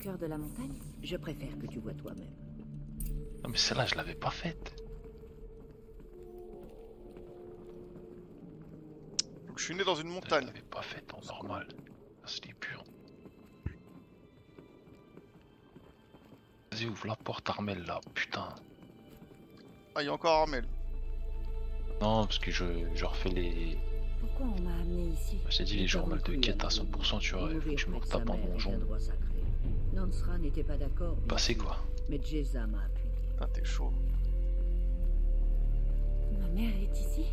cœur de la montagne? Je préfère que tu vois toi-même. Non mais celle-là je l'avais pas faite. Donc je suis né dans une Je montagne. l'avais pas faite en normal. Ça c'est pur. Vas-y ouvre la porte Armel là, putain. Ah, il y a encore Armel. Non parce que je refais les... Pourquoi on m'a amené ici? Je t'ai dit les Nous journaux t'avons de cru, quête à Amélie. 100%, tu vois, il faut que Mourir je me pour sa retape un mère est donjon. un droit sacré. Nansra n'était pas d'accord, bien Passé sûr, quoi. mais Jeza m'a appuyé. Putain, t'es chaud. Ma mère est ici?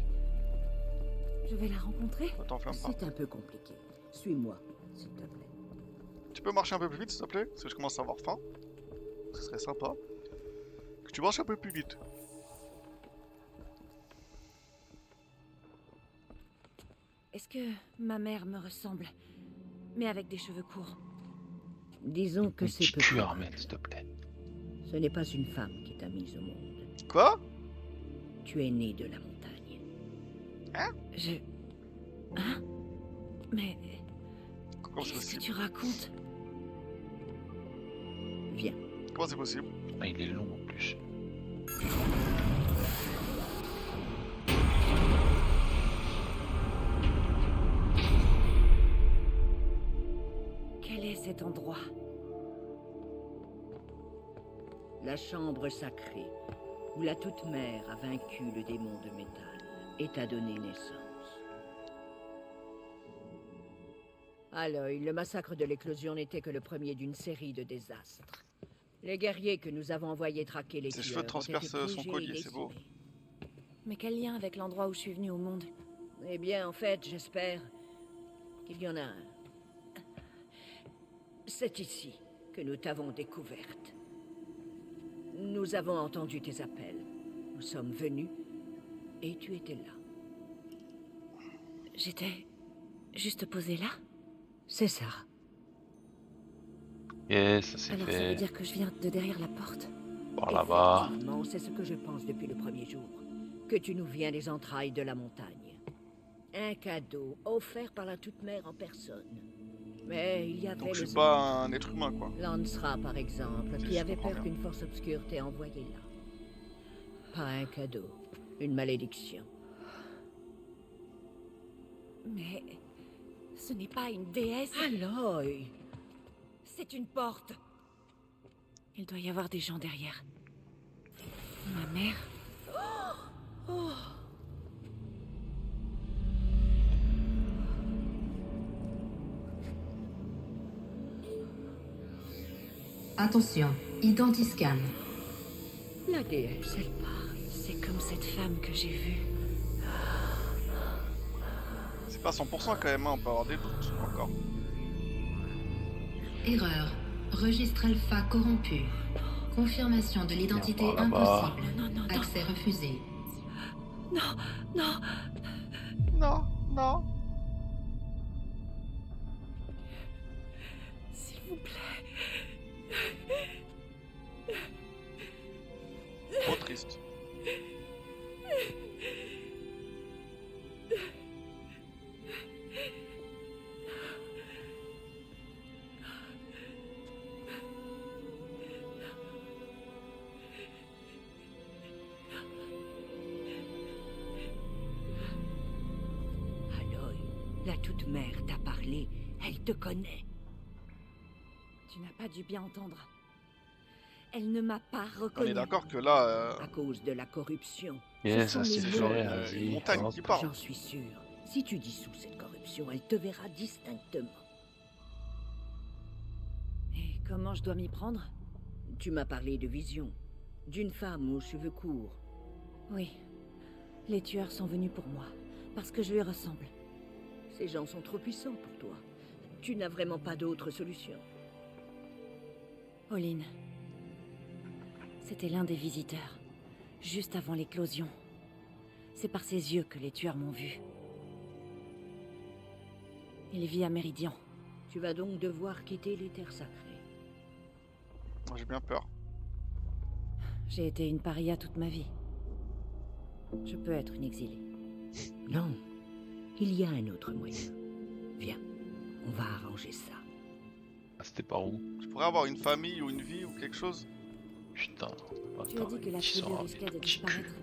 Je vais la rencontrer? Ne t'enflamme pas. C'est un peu compliqué. Suis-moi, s'il te plaît. Tu peux marcher un peu plus vite, s'il te plaît? Parce que je commence à avoir faim. Ce serait sympa. Que tu marches un peu plus vite. Est-ce que ma mère me ressemble? Mais avec des cheveux courts. Disons que c'est Petit peu cul probable. Armel s'il te plaît. Ce n'est pas une femme qui t'a mise au monde. Quoi? Tu es né de la montagne. Je... Hein? Mais... Comment c'est Qu'est-ce que possible? tu racontes? Viens. Comment c'est possible? Ah, il est long en plus. Quel est cet endroit? La chambre sacrée, où la Toute-Mère a vaincu le démon de métal et t'a donné naissance. Aloy, le massacre de l'éclosion n'était que le premier d'une série de désastres. Les guerriers que nous avons envoyés traquer les Ses tueurs cheveux ont été transpercent son piégés et collier, c'est beau. décimés. Mais quel lien avec l'endroit où je suis venue au monde? Eh bien, en fait, j'espère qu'il y en a un. C'est ici que nous t'avons découverte. Nous avons entendu tes appels. Nous sommes venus et tu étais là. J'étais... juste posée là? C'est ça. Yes, ça c'est Alors ça veut fait. dire que je viens de derrière la porte? Par là-bas. Effectivement, c'est ce que je pense depuis le premier jour. Que tu nous viens des entrailles de la montagne. Un cadeau offert par la Toute-Mère en personne. Mais il y avait Donc je les suis pas autres. un être humain, quoi. Lancera, par exemple, Si qui je avait comprends peur bien. qu'une force obscure t'ait envoyé là. Pas un cadeau, une malédiction. Mais... ce n'est pas une déesse, Aloy! c'est une porte. Il doit y avoir des gens derrière. Ma mère? Attention, identiscan. La déesse, elle parle. C'est comme cette femme que j'ai vue. C'est pas 100% quand même, hein, on peut avoir des doutes encore. Erreur. Registre alpha corrompu. Confirmation de l'identité Par là-bas. impossible. Non, non, non. Accès refusé. Non, non. Non, non. S'il vous plaît. Trop triste. Aloy, la Toute-Mère t'a parlé. Elle te connaît. Tu n'as pas dû bien entendre. Elle ne m'a pas On reconnue. est d'accord que là, À cause de la corruption. Yes, Ce sont ça les c'est c'est genre fait. mots. une Vas-y. montagne hop. qui parle. J'en suis sûr. Si tu dissous cette corruption, elle te verra distinctement. Et comment je dois m'y prendre? Tu m'as parlé de vision. D'une femme aux cheveux courts. Oui. Les tueurs sont venus pour moi. Parce que je lui ressemble. Ces gens sont trop puissants pour toi. Tu n'as vraiment pas d'autre solution. Pauline. C'était l'un des visiteurs. Juste avant l'éclosion. C'est par ses yeux que les tueurs m'ont vu. Il vit à Méridian. Tu vas donc devoir quitter les terres sacrées. J'ai bien peur. J'ai été une paria toute ma vie. Je peux être une exilée. Non, il y a un autre moyen. Viens, on va arranger ça. C'était par où? Je pourrais avoir une famille ou une vie ou quelque chose. Putain. Tu as dit que la ils tribu sont risquait de petits culs. disparaître.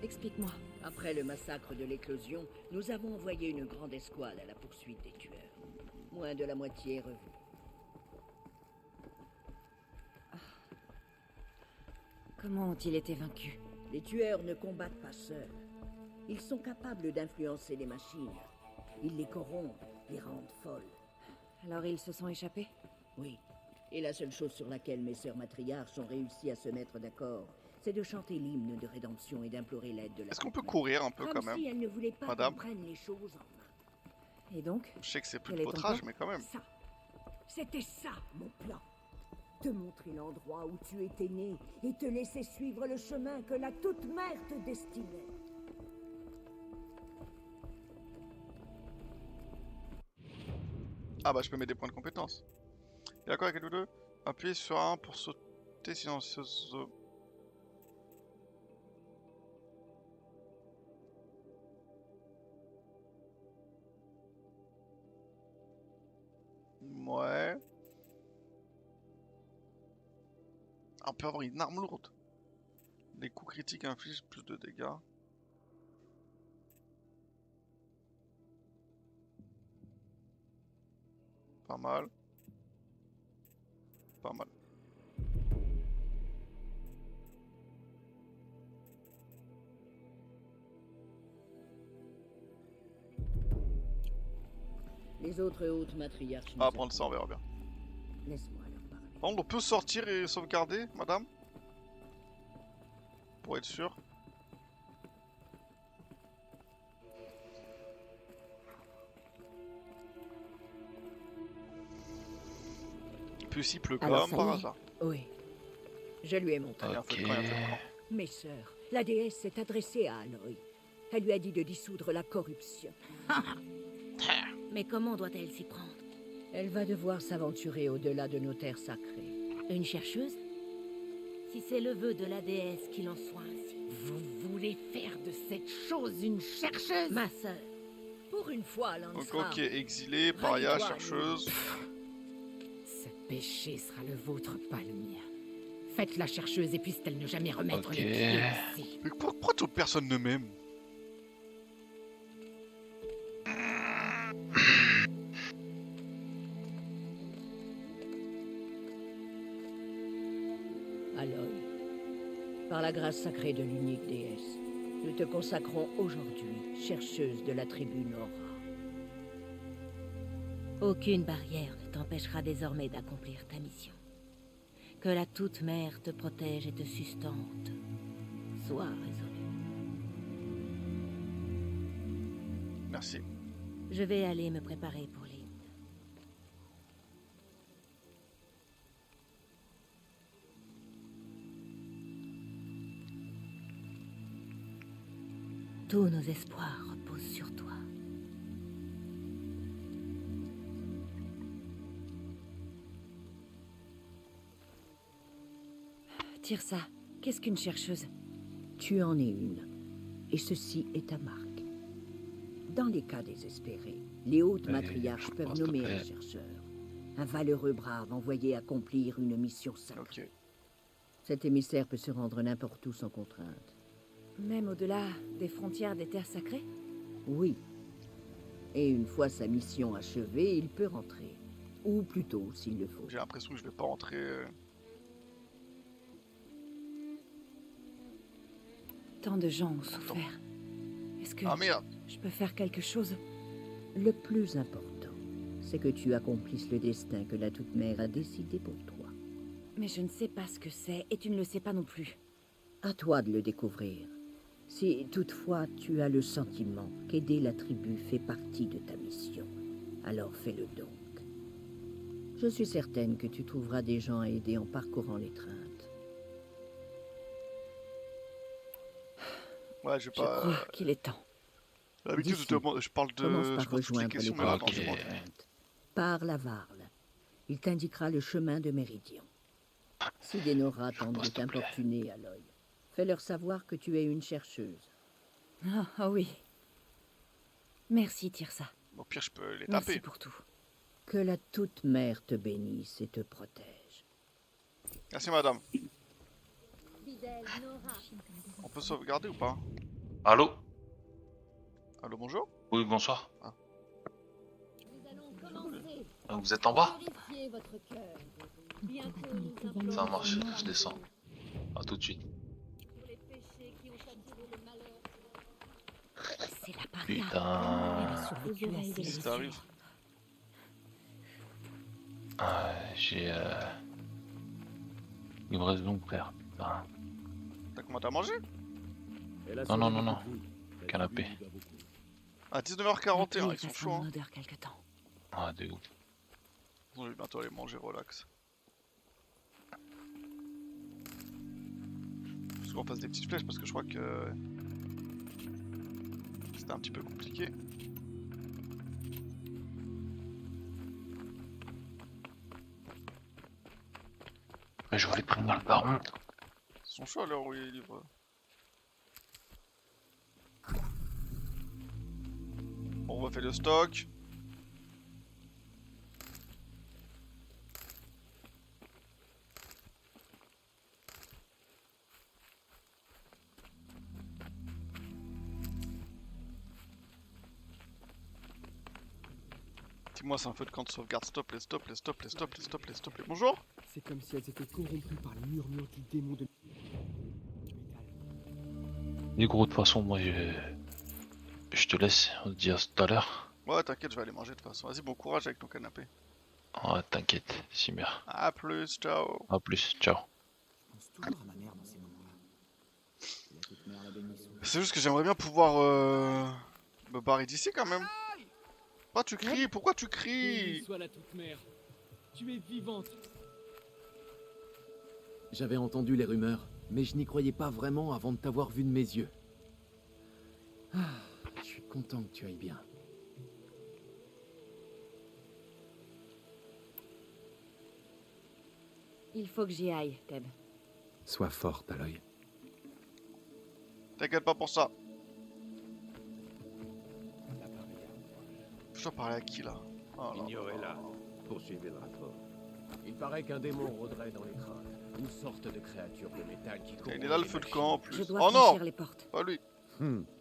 Explique-moi. Après le massacre de l'éclosion, nous avons envoyé une grande escouade à la poursuite des tueurs. Moins de la moitié est revue. Comment ont-ils été vaincus? Les tueurs ne combattent pas seuls. Ils sont capables d'influencer les machines. Ils les corrompent, les rendent folles. Alors ils se sont échappés? Oui. Et la seule chose sur laquelle mes sœurs matriarches ont réussi à se mettre d'accord, c'est de chanter l'hymne de rédemption et d'implorer l'aide de la Est-ce qu'on peut Toute-Mère. courir un peu Comme quand même? si elles ne voulaient pas Madame. qu'on prenne les choses en main. Et donc? Je sais que c'est plus Quel de est votre ton âge, plan? mais quand même. Ça, c'était ça, mon plan. Te montrer l'endroit où tu étais né et te laisser suivre le chemin que la Toute-Mère te destinait. Ah bah je peux mettre des points de compétence. Et d'accord avec les deux? Appuyez sur un pour sauter silencieusement. Ouais. Ah, on peut avoir une arme lourde. Les coups critiques infligent plus de dégâts. Pas mal. Pas mal. Les autres hautes matriarches... Ah, nous prendre ça, on verra bien. Laisse-moi leur parler. Par contre, on peut sortir et sauvegarder, madame? Pour être sûr. Plus il pleut Alors, comme ça par y est. hasard. Oui. Je lui ai montré. Rien fait de camp, rien fait de camp. Mes sœurs, la déesse s'est adressée à Aloy. Elle lui a dit de dissoudre la corruption. Mais comment doit-elle s'y prendre? Elle va devoir s'aventurer au-delà de nos terres sacrées. Une chercheuse? Si c'est le vœu de la déesse qu'il en soit ainsi. Vous voulez faire de cette chose une chercheuse? Ma sœur. Pour une fois, Donc Lansra. ok, exilé, paria, Rallie-toi, chercheuse. Ce péché sera le vôtre, pas le mien. Faites la chercheuse et puisse-t-elle ne jamais remettre Ok. les pieds ici. Mais pourquoi toute personne ne m'aime? Aloy, par la grâce sacrée de l'unique déesse, nous te consacrons aujourd'hui chercheuse de la tribu Nora. Aucune barrière ne t'empêchera désormais d'accomplir ta mission. Que la Toute-Mère te protège et te sustente. Sois résolu. Merci. Je vais aller me préparer pour l'hymne. Tous nos espoirs reposent sur toi. Tirsa, qu'est-ce qu'une chercheuse? Tu en es une, et ceci est ta marque. Dans les cas désespérés, les hautes Allez, matriarches je peuvent pense, s'il te nommer un plaît. chercheur. Un valeureux brave envoyé accomplir une mission sacrée. Ok. Cet émissaire peut se rendre n'importe où sans contrainte. Même au-delà des frontières des terres sacrées? Oui. Et une fois sa mission achevée, il peut rentrer. Ou plutôt, s'il le faut. J'ai l'impression que je vais pas rentrer. Tant de gens ont souffert. Est-ce que Ah merde! je peux faire quelque chose? Le plus important, c'est que tu accomplisses le destin que la Toute-Mère a décidé pour toi. Mais je ne sais pas ce que c'est, et tu ne le sais pas non plus. À toi de le découvrir. Si toutefois tu as le sentiment qu'aider la tribu fait partie de ta mission, alors fais-le donc. Je suis certaine que tu trouveras des gens à aider en parcourant les treintes. Ouais, je vais Je pas. crois qu'il est temps. D'habitude, D'ici, je parle de. Commence Je par pose toutes les rejoindre les questions, mais Ah, maintenant, ok. je parcours m'en- des treintes. Par la Varle. Il t'indiquera le chemin de Méridion. Si des Nora tentent de s'il te plaît. t'importuner à l'œil, fais-leur savoir que tu es une chercheuse. Ah oui. Merci, Tirsa. Au pire, je peux les Merci taper. pour tout. Que la Toute-Mère te bénisse et te protège. Merci madame. On peut sauvegarder ou pas? Allô? Allô, bonjour? Oui, bonsoir. Ah. Vous êtes en bas? Ça marche, je descends. À tout de suite. C'est la paria. Putain. Elle a survécu à ces Si ça blessures. arrive. J'ai... Il me reste donc frère. Putain. T'as commencé à manger? Non, non, non, non. Canapé. À La 19h41, pluie ils sont restera chauds. en Hein. odeur quelque temps. Ah, de ouf. Je vais bientôt aller manger, relax. Faut qu'on fasse des petites flèches parce que je crois que c'était un petit peu compliqué. Mais je voulais prendre le baron. Ils sont chauds à l'heure où ils livrent. On refait le stock. Dis-moi, c'est un feu de camp de sauvegarde. Stop, les stop, les stop, les stop, les stop, les stop, les bonjour. C'est comme si elles étaient corrompues par les murmures du démon de métal. Du gros, de toute façon, moi, je te laisse. On se dit à tout à l'heure. Ouais, t'inquiète, je vais aller manger de toute façon. Vas-y, bon courage avec ton canapé. Ouais, t'inquiète, Cimer. A plus, ciao. A plus, ciao. Je pense toujours à ma mère dans ces moments-là. La toute mère la bénisse. C'est juste que j'aimerais bien pouvoir me barrer d'ici quand même. Pourquoi tu cries? Pourquoi tu Bénie cries? soit la toute mère. Tu es vivante. J'avais entendu les rumeurs, mais je n'y croyais pas vraiment avant de t'avoir vu de mes yeux. Ah, je suis content que tu ailles bien. Il faut que j'y aille, Teb. Sois forte, Aloy. T'inquiète pas pour ça. Je dois parler à qui là? Oh là Ignorez-la. Poursuivez le rapport. Il paraît qu'un démon rôderait dans les crânes. Une sorte de créature de métal qui Il est là le feu de camp en Je plus. dois Oh non! franchir les portes. Pas lui.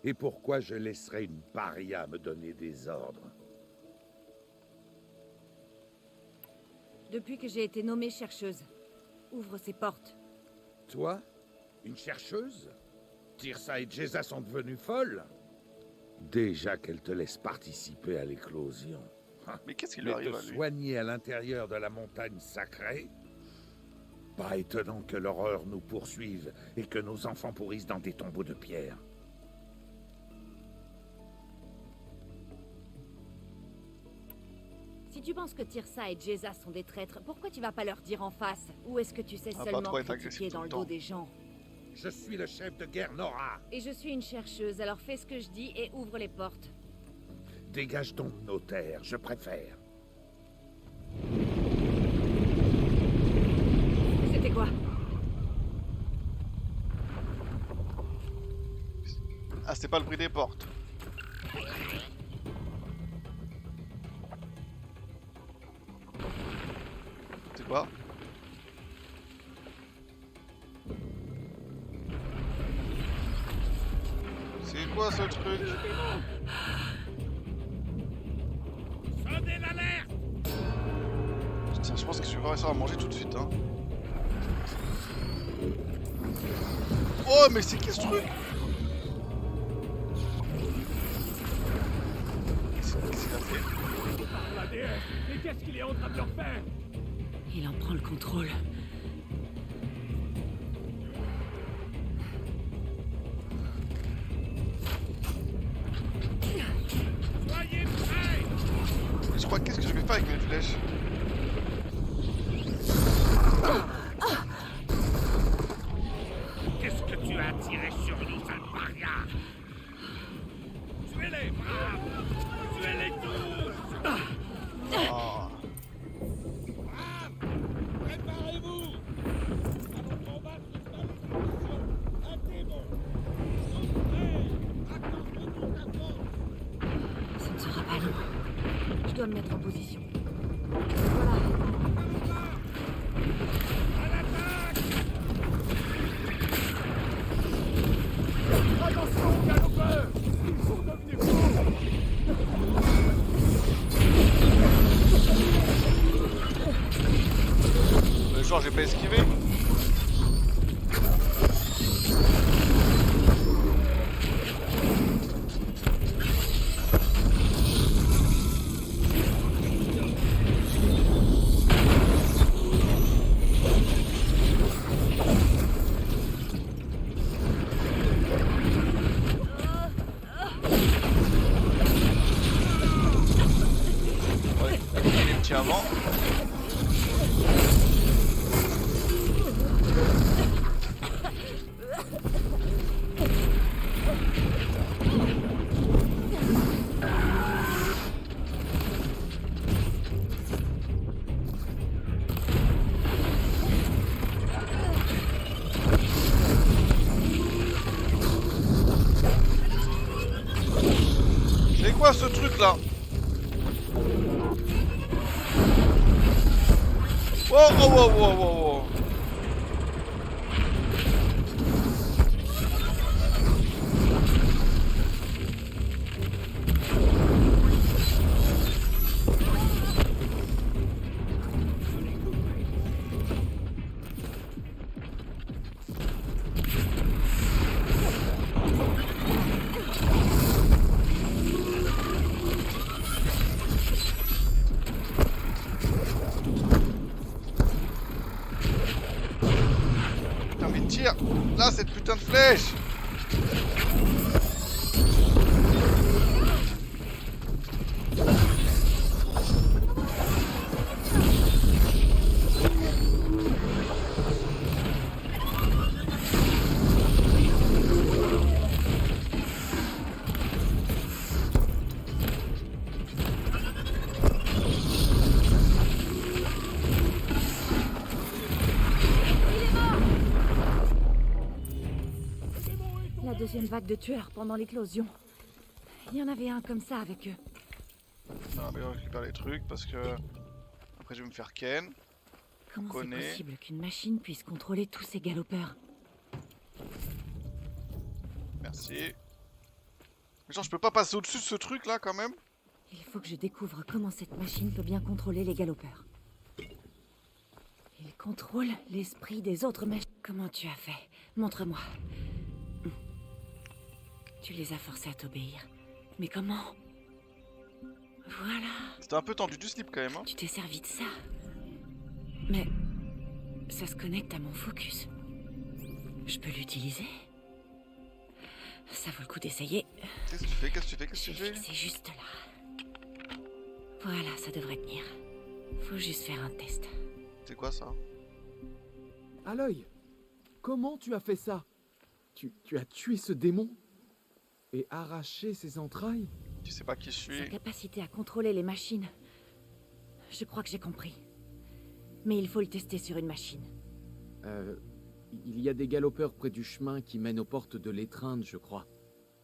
Et pourquoi je laisserais une paria me donner des ordres? Depuis que j'ai été nommée chercheuse, ouvre ces portes. Toi? Une chercheuse? Tirsa et Jeza sont devenues folles? Déjà qu'elles te laissent participer à l'éclosion. Mais qu'est-ce qui lui Mais arrive te à lui? soigner à l'intérieur de la montagne sacrée? Pas étonnant que l'horreur nous poursuive et que nos enfants pourrissent dans des tombeaux de pierre. Si tu penses que Tirsa et Jeza sont des traîtres, pourquoi tu vas pas leur dire en face? Ou est-ce que tu sais Ah, pas seulement trop être critiquer agressif dans tout le le dos temps. des gens? Je suis le chef de guerre Nora. Et je suis une chercheuse, alors fais ce que je dis et ouvre les portes. Dégage donc nos terres, je préfère. C'était quoi? Ah, c'était pas le bruit des portes. C'est quoi? C'est quoi ce truc? Tiens, je pense que je vais pas réussir à manger tout de suite, hein. Oh, mais c'est qui ce truc? Qu'est-ce qu'il a fait? La déesse. Mais qu'est-ce qu'il est en train de leur faire? Il en prend le contrôle. Mais je crois, qu'est-ce que je vais faire avec mes flèches? Qu'est-ce que tu as tiré sur nous, sale paria? Tuez-les, braves! Tuez-les tous! Ah. Préparez-vous! Allons combattre cette malédiction! Un démon! Ce ne sera pas long. Je dois me mettre en position. Genre j'ai pas esquivé. Ouais, il est petit avant. C'est quoi ce truc là? Oh oh oh oh oh oh. Putain mais tire là cette putain de flèche. La deuxième vague de tueurs pendant l'éclosion. Il y en avait un comme ça avec eux. Ah mais on récupère les trucs parce que après je vais me faire ken. Comment c'est connais. possible qu'une machine puisse contrôler tous ces galopeurs? Merci. Mais genre je peux pas passer au-dessus de ce truc là quand même? Il faut que je découvre comment cette machine peut bien contrôler les galopeurs. Il contrôle l'esprit des autres machines. Comment tu as fait? Montre-moi. Tu les as forcés à t'obéir. Mais comment? Voilà. C'était un peu tendu du slip quand même hein. Tu t'es servi de ça. Mais ça se connecte à mon focus. Je peux l'utiliser? Ça vaut le coup d'essayer. Qu'est-ce que tu fais? Qu'est-ce que tu fais? Qu'est-ce que tu fais? C'est juste là. Voilà, ça devrait tenir. Faut juste faire un test. C'est quoi ça? Aloy, comment tu as fait ça? Tu as tué ce démon? Et arraché ses entrailles? Tu sais pas qui je suis? Sa capacité à contrôler les machines. Je crois que j'ai compris. Mais il faut le tester sur une machine. Il y a des galopeurs près du chemin qui mènent aux portes de l'étreinte, je crois.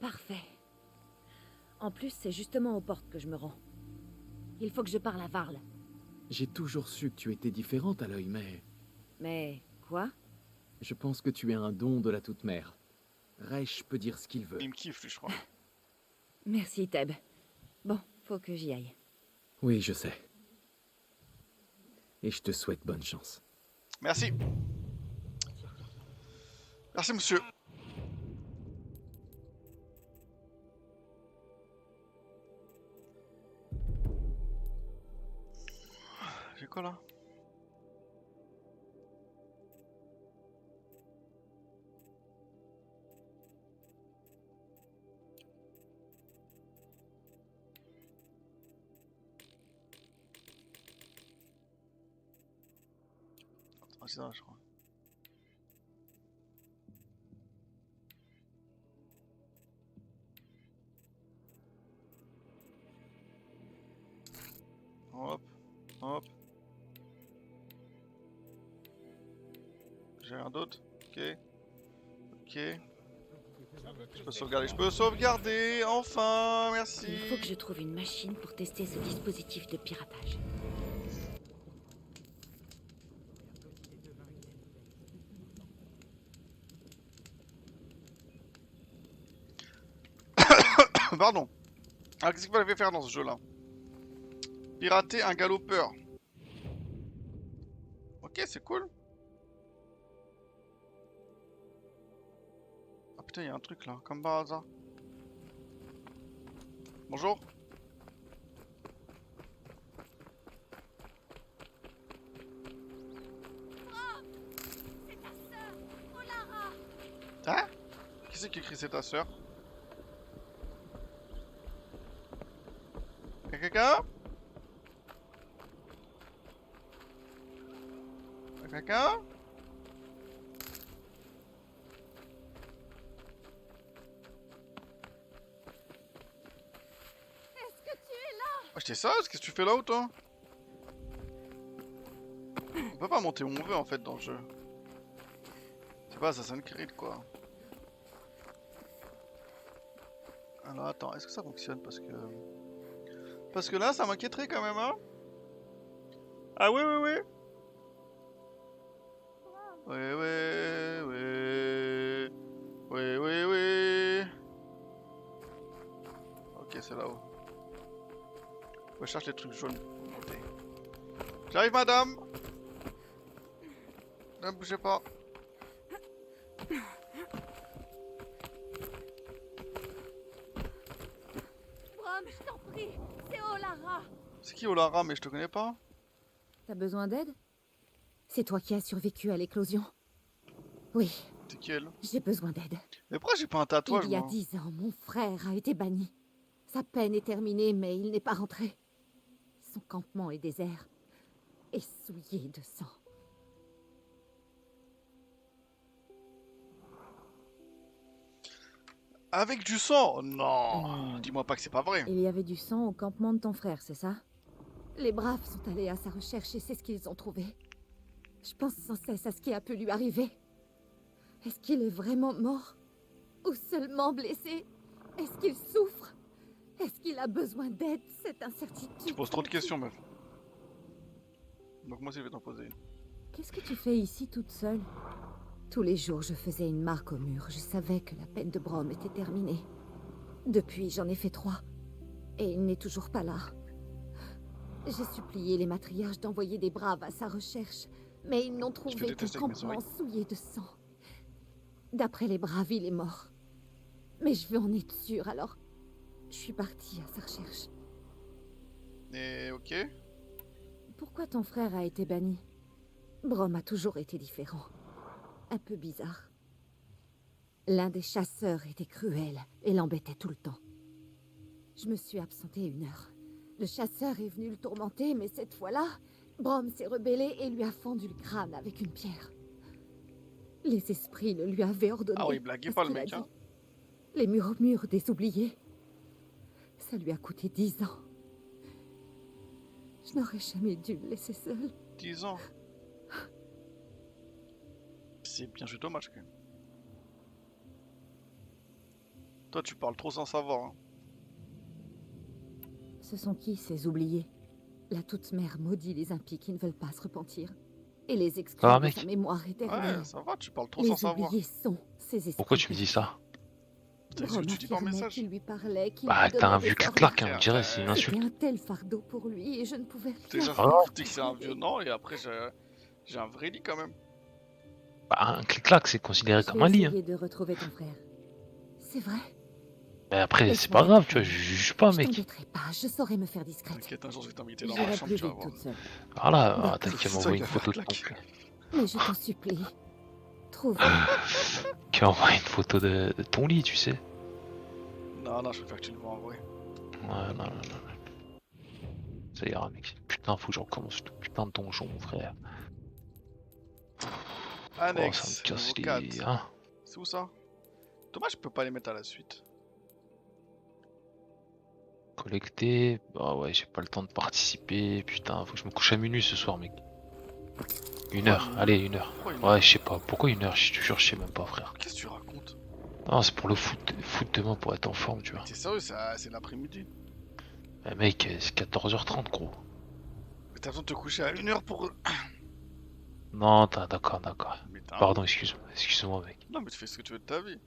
Parfait. En plus, c'est justement aux portes que je me rends. Il faut que je parle à Varl. J'ai toujours su que tu étais différente, Aloy, mais... Mais quoi? Je pense que tu es un don de la Toute-Mère. Reich peut dire ce qu'il veut. Il me kiffe lui je crois. Merci, Teb. Bon, faut que j'y aille. Oui, je sais. Et je te souhaite bonne chance. Merci. Merci monsieur. J'ai quoi là? Ah, c'est ça je crois. Hop, hop. J'ai rien d'autre. Ok. Ok. Je peux sauvegarder. Je peux sauvegarder. Enfin, merci. Il faut que je trouve une machine pour tester ce dispositif de piratage. Pardon. Alors qu'est-ce qu'il fallait faire dans ce jeu-là? Pirater un galopeur. Ok, c'est cool. putain, il y a un truc là, comme par hasard. Bonjour. Hein? Qui c'est qui écrit c'est ta sœur? Y'a quelqu'un? Y'a quelqu'un? Oh, j'étais sérieuse, qu'est-ce que tu fais là-haut toi? On peut pas monter où on veut en fait dans le jeu. C'est pas Assassin's Creed quoi. Alors attends, est-ce que ça fonctionne? Parce que là ça m'inquiéterait quand même hein. Ah oui oui oui. Oui oui oui. Oui oui oui. Ok c'est là-haut. Je cherche les trucs jaunes pour monter. J'arrive madame. Ne bougez pas. Brom, je t'en prie, c'est Olara. C'est qui Olara? Mais je te connais pas. T'as besoin d'aide? C'est toi qui as survécu à l'éclosion. Oui, C'est qui elle? j'ai besoin d'aide. Mais pourquoi j'ai pas un tatouage Il y a moi? 10 ans, mon frère a été banni. Sa peine est terminée, mais il n'est pas rentré. Son campement est désert et souillé de sang. Avec du sang? Non. Dis-moi pas que c'est pas vrai. Il y avait du sang au campement de ton frère, c'est ça? Les braves sont allés à sa recherche et c'est ce qu'ils ont trouvé. Je pense sans cesse à ce qui a pu lui arriver. Est-ce qu'il est vraiment mort? Ou seulement blessé? Est-ce qu'il souffre? Est-ce qu'il a besoin d'aide? Cette incertitude... Tu poses trop de questions meuf. Donc moi aussi je vais t'en poser une. Qu'est-ce que tu fais ici toute seule? Tous les jours, je faisais une marque au mur. Je savais que la peine de Brom était terminée. Depuis, j'en ai fait 3. Et il n'est toujours pas là. J'ai supplié les matriarches d'envoyer des braves à sa recherche. Mais ils n'ont trouvé qu'un détester avec mes campement oreilles. souillé de sang. D'après les braves, il est mort. Mais je veux en être sûre, alors... Je suis partie à sa recherche. Et ok. Pourquoi ton frère a été banni? Brom a toujours été différent. Un peu bizarre. L'un des chasseurs était cruel et l'embêtait tout le temps. Je me suis absentée 1 heure. Le chasseur est venu le tourmenter, mais cette fois-là, Brom s'est rebellé et lui a fendu le crâne avec une pierre. Les esprits le lui avaient ordonné. Ah oui, blaguez parce pas le qu'il a mec hein. dit. Les murmures des oubliés. Ça lui a coûté 10 ans. Je n'aurais jamais dû le laisser seul. 10 ans. C'est bien juste dommage quand même. Toi tu parles trop sans savoir hein. Ce sont qui ces oubliés? La toute-mère maudit les impies qui ne veulent pas se repentir. Et les exclut va, de mec sa mémoire éternelle. Ouais ça va, tu parles trop Les sans savoir. oubliés sont ces esprits. Pourquoi tu me dis ça? Putain, qu'est-ce que tu dis par message? Qui lui parlait, qui Bah lui t'as un donnait vieux des clic-clac, ordres. hein, on dirait, c'est une C'était insulte. un tel fardeau pour lui et je ne pouvais Déjà rien faut faire. que c'est un vieux nom et après j'ai un vrai lit quand même. Bah un clic-clac, c'est considéré Je comme vais un lit. Hein. essayer de retrouver ton frère. C'est vrai. Mais après, c'est Laisse-moi pas grave, être tu vois, calme. je juge pas, Je mec. t'embêterai pas, je saurai me faire discrète. T'inquiète, un jour je vais t'inviter dans ma J'irai chambre, plus tu vas vite voir. toute seule. Voilà, D'accord. t'as qu'à C'est m'envoyer ça une qui a photo de fait ton la cul. Mais je t'en supplie. Trouve. Qu'à m'envoyer une photo de ton lit, tu sais. Non, non, je préfère que tu le vois en vrai. Ouais, non, non, non. Ça ira, mec. Putain, faut que je recommence ce putain de donjon, mon frère. Oh, ça Annexe, me casse niveau les... 4. Hein. C'est où ça? Dommage, je peux pas les mettre à la suite. Collecter... Bah ouais, j'ai pas le temps de participer. Putain, faut que je me couche à minuit ce soir, mec. 1 heure, allez, 1 heure. Pourquoi une Ouais, je sais pas. Pourquoi 1 heure? Je te jure, je sais même pas, frère. Qu'est-ce que tu racontes? Non, c'est pour le foot demain pour être en forme, tu vois. T'es sérieux, c'est l'après-midi? Mais mec, c'est 14h30, gros. Mais t'as besoin de te coucher à 1h pour... Non, d'accord, d'accord. Mais t'as un- Pardon, excuse-moi, mec. Non, mais tu fais ce que tu veux de ta vie.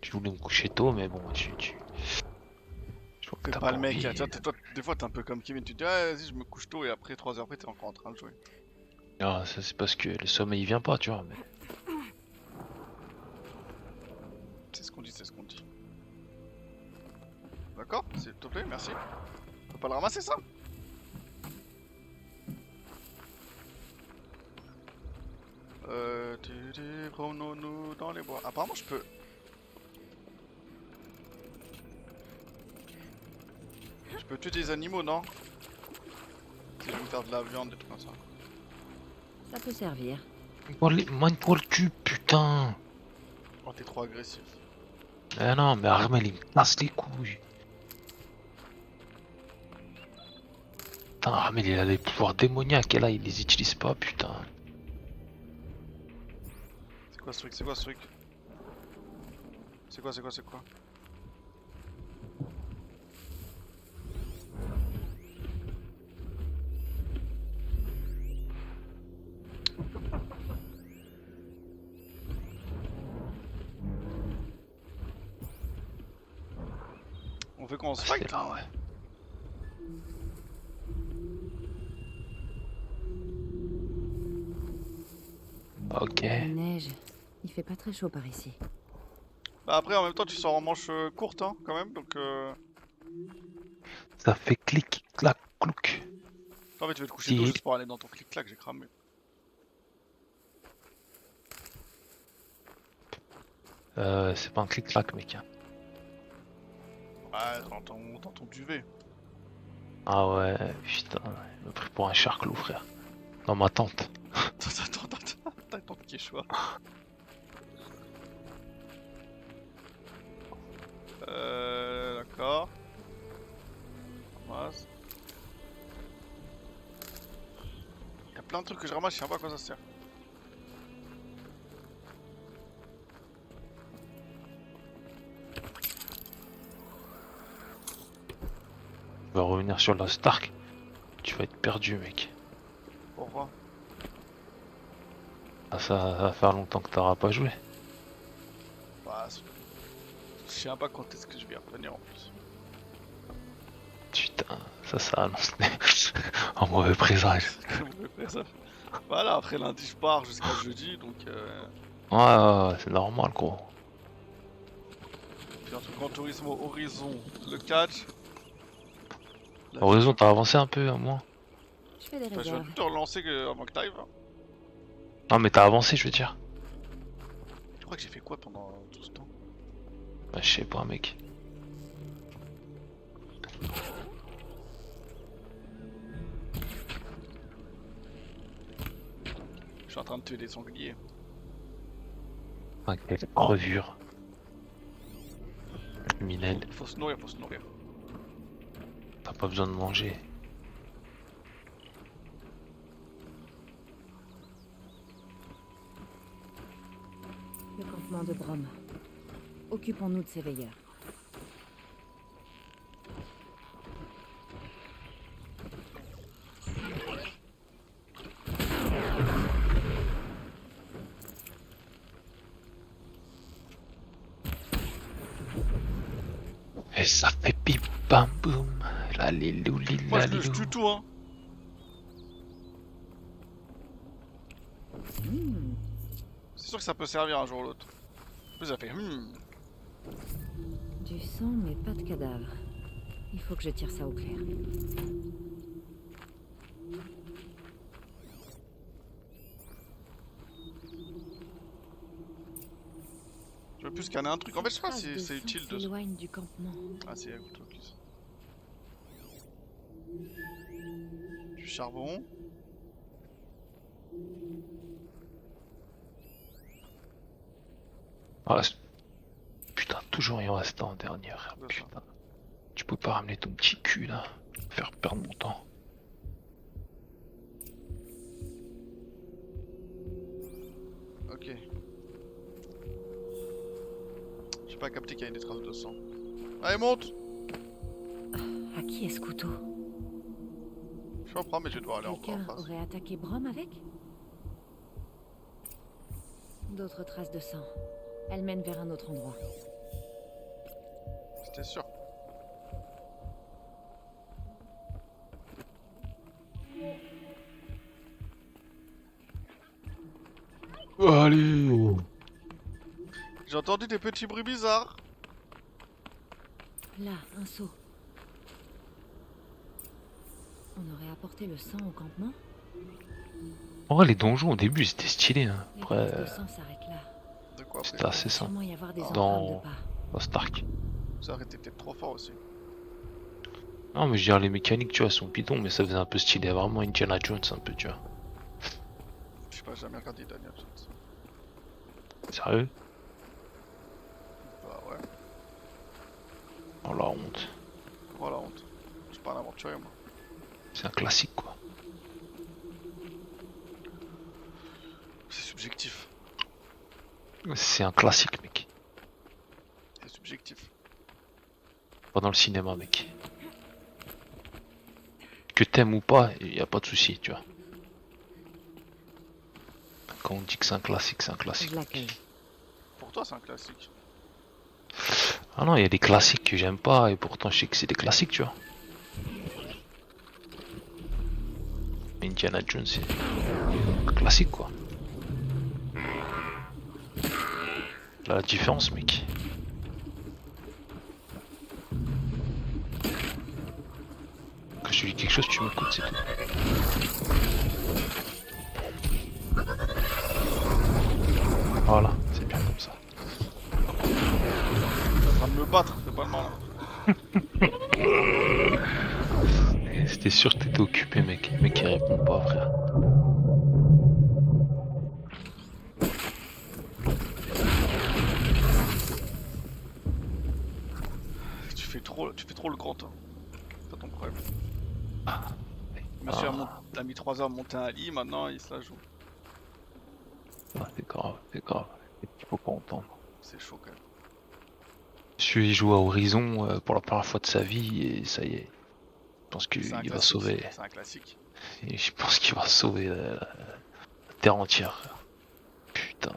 Je voulais me coucher tôt, mais bon, je vois que T'es t'as pas le mec, envie. hein. Tu vois, toi, des fois t'es un peu comme Kevin, tu te dis ah vas-y je me couche tôt et après 3 heures après t'es encore en train de jouer. Ah, ça c'est parce que le sommeil il vient pas, tu vois. Mais... C'est ce qu'on dit, c'est ce qu'on dit. D'accord, s'il te plaît, merci. On peut pas le ramasser ça? Promenons-nous dans les bois. Apparemment je peux. Je peux tuer des animaux, non? Si je veux me faire de la viande, des trucs comme ça. Ça peut servir. Moi pour le cul, putain. Oh, t'es trop agressif. Eh non, mais Armel il me casse les couilles. Putain, Armel il a des pouvoirs démoniaques et là il les utilise pas, putain. C'est quoi ce truc? C'est quoi ce truc? C'est quoi? C'est quoi? C'est quoi? On fait qu'on se fight? Ah ouais. Ok. Il neige. Il fait pas très chaud par ici. Bah après en même temps tu sors en manche courte hein quand même donc Ça fait clic, clac, clouc. en fait tu vas te coucher tôt juste pour aller dans ton clic-clac, j'ai cramé. C'est pas un clic-clac, mec. Ouais, dans ton duvet. Ah ouais, putain, il m'a pris pour un charclot, frère. Dans ma tente. Attends, t'as ton qui est choix. D'accord. Ramasse. Y'a plein de trucs que je ramasse, je sais pas à quoi ça sert. On va revenir sur la Stark. Tu vas être perdu, mec. Pourquoi? Ah, ça va faire longtemps que t'auras pas joué. Bah, je sais pas quand est-ce que je vais revenir en plus. Putain, ça annonce un mauvais présage. Voilà, après lundi je pars jusqu'à jeudi donc Ouais, c'est normal, gros. puis un truc en tourisme au Horizon, le catch. Horizon, t'as avancé un peu, à moi. Je fais des Bah, je viens réserves. de te relancer avant que t'arrives. Hein. Non, mais t'as avancé, je veux dire. Tu crois que j'ai fait quoi pendant tout ce temps? Bah, je sais pas, mec. Je suis en train de tuer des sangliers. Ah, quelle crevure. Minel, Faut se nourrir, faut se nourrir. t'as pas besoin de manger. Le campement de Brom. Occupons-nous de ces veilleurs. Et ça fait pim pam boum. La lilou Moi lila je lilou. tue tout hein. C'est sûr que ça peut servir un jour ou l'autre. En plus ça fait Du sang, mais pas de cadavre. Il faut que je tire ça au clair. Je veux plus scanner un truc. En fait je sais pas Traces si de c'est sang utile de... s'éloignent du campement. Ah c'est écoute focus. Du charbon. Ah, putain, toujours il en reste en dernière. C'est ça. Putain. Tu peux pas ramener ton petit cul là. Faire perdre mon temps. Ok. J'ai pas capté qu'il y avait des traces de sang. Allez monte. À qui est ce couteau? Je comprends mais je vais devoir aller encore Quelqu'un en face. aurait attaqué Brom avec? D'autres traces de sang. Elles mènent vers un autre endroit. C'était sûr. Allez. J'ai entendu des petits bruits bizarres. Là, un seau. On aurait apporté le sang au campement? En vrai, les donjons au début c'était stylé. Hein. Les Après, traces de sang s'arrêtent là. De quoi après? c'était assez simple. Sûrement y avoir des empreintes Dans... de pas. dans Stark. Ça aurait été peut-être trop fort aussi. Non, mais je veux dire, les mécaniques, tu vois, sont bidons, mais ça faisait un peu stylé. Vraiment Indiana Jones, un peu, tu vois. Je sais pas, j'ai jamais regardé Daniel Jones. Sérieux? Bah ouais, Oh la honte. oh la honte. Je suis pas un aventurier moi. C'est un classique, quoi. C'est subjectif. C'est un classique, mec. C'est subjectif. Pas dans le cinéma, mec. Que t'aimes ou pas, y a pas de souci, tu vois. Quand on dit que c'est un classique, c'est un classique. Je l'accueille. Pour toi, c'est un classique. Ah non, il y a des classiques que j'aime pas et pourtant je sais que c'est des classiques, tu vois. Indiana Jones, c'est un classique, quoi. Là, la différence, mec. Quand je te dis quelque chose, tu m'écoutes, c'est tout. Voilà, c'est bien comme ça. T'es en train de me battre, c'est pas le malin. C'était sûr que t'étais occupé, mec. Le mec, il répond pas, frère. Tu fais trop le grand, toi. C'est pas ton problème. Monsieur a mis 3 heures à monter un lit, maintenant il se la joue. Ah, c'est grave, c'est grave. Il faut pas entendre. C'est chaud quand même. Monsieur, il joue à Horizon pour la première fois de sa vie et ça y est. Je pense C'est qu'il un va classique, sauver. C'est un classique. Et je pense qu'il va sauver la terre entière. Frère. Putain.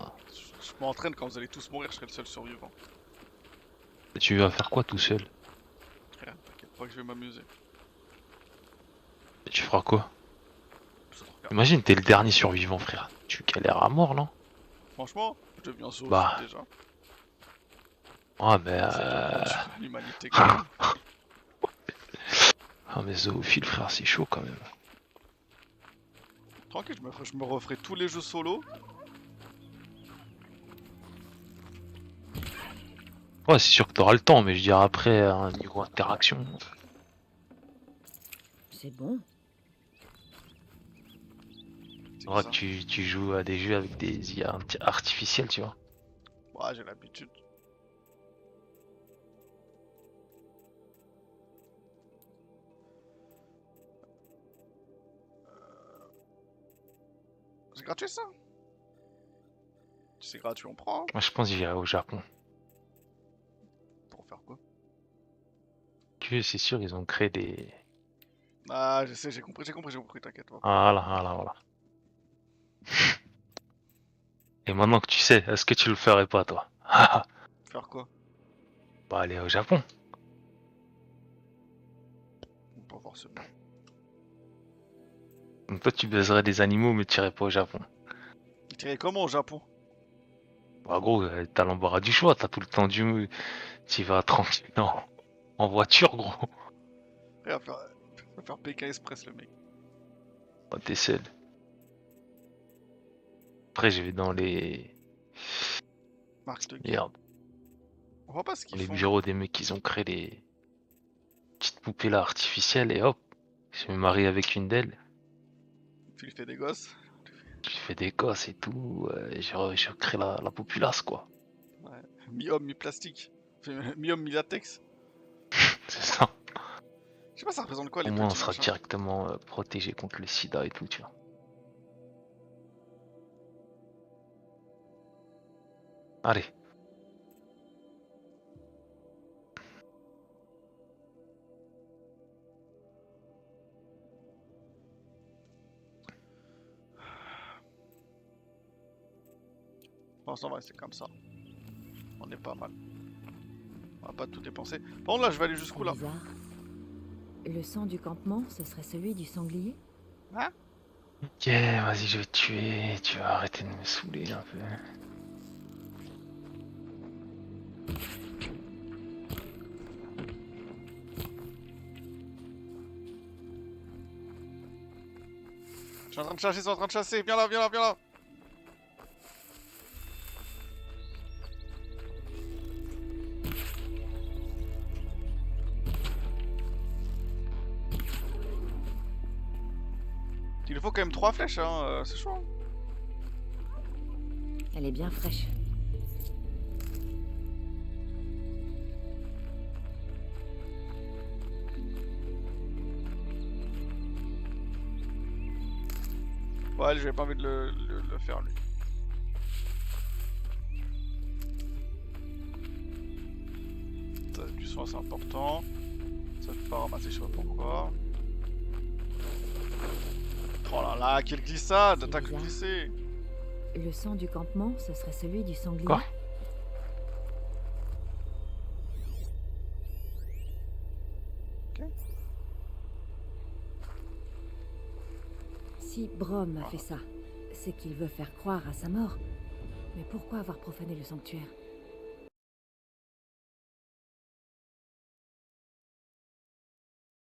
Je m'entraîne quand vous allez tous mourir, je serai le seul survivant. Et tu vas faire quoi tout seul? Rien, t'inquiète pas que je vais m'amuser. Et tu feras quoi? Ça te regarde. Imagine, t'es le dernier survivant, frère. Tu galères à mort, non? Franchement, je deviens zoophyte Bah. déjà. Ah, mais C'est l'humanité quand même. ah, mais zoophile, frère, c'est chaud quand même. Tranquille, je me referai tous les jeux solo. Ouais, c'est sûr que t'auras le temps, mais je dirais après, un niveau interaction. C'est bon. C'est Ouais, ça. tu joues à des jeux avec des IA artificielles, tu vois. Ouais, j'ai l'habitude. C'est gratuit ça? Si c'est gratuit, on prend. Hein. Moi, je pense que j'irai au Japon. Pour faire quoi? Tu sais, c'est sûr, ils ont créé des... Ah, je sais, j'ai compris, t'inquiète pas. Voilà. Et maintenant que tu sais, est-ce que tu le ferais pas, toi? Faire quoi? Bah, aller au Japon. Pas forcément. Donc toi, tu baiserais des animaux, mais tu irais pas au Japon. Tirer comment au Japon? Bah, gros, t'as l'embarras du choix, t'as tout le temps tu vas tranquille en voiture, gros. Il va faire Pékin Express le mec. Bah, t'es seul. Après, je vais dans les... Marque de guerre. Merde, On voit pas ce dans qu'ils les font. bureaux des mecs qui ont créé les petites poupées là artificielles et hop, je me marie avec une d'elles. Tu lui fais des gosses. Je fais des gosses et tout, je crée la populace, quoi. Ouais. Mi-homme, mi-plastique. Enfin, mi-homme, mi-latex. C'est ça. Je sais pas ça représente quoi Au les moins, on petits sera machins. directement protégé contre le sida et tout, tu vois. Allez. Pour l'instant, on va rester comme ça. On est pas mal. On va pas tout dépenser. Par contre, là, je vais aller jusqu'où là? Bizarre. Le sang du campement, ce serait celui du sanglier? Hein? Ok, vas-y, je vais te tuer. Tu vas arrêter de me saouler un peu. Je suis en train de chasser, ils sont en train de chasser. Viens là, viens là, viens là. Il lui faut quand même 3 flèches, hein. C'est chaud. Hein. Elle est bien fraîche. Ouais, j'avais pas envie de le faire lui. Ça, du soin c'est important. Ça peut pas ramasser, je sais pas pourquoi. Oh là là, quelle glissade! T'as que glissé! Le sang du campement, ce serait celui du sanglier. Quoi? Si Brom a fait ça, c'est qu'il veut faire croire à sa mort. Mais pourquoi avoir profané le sanctuaire?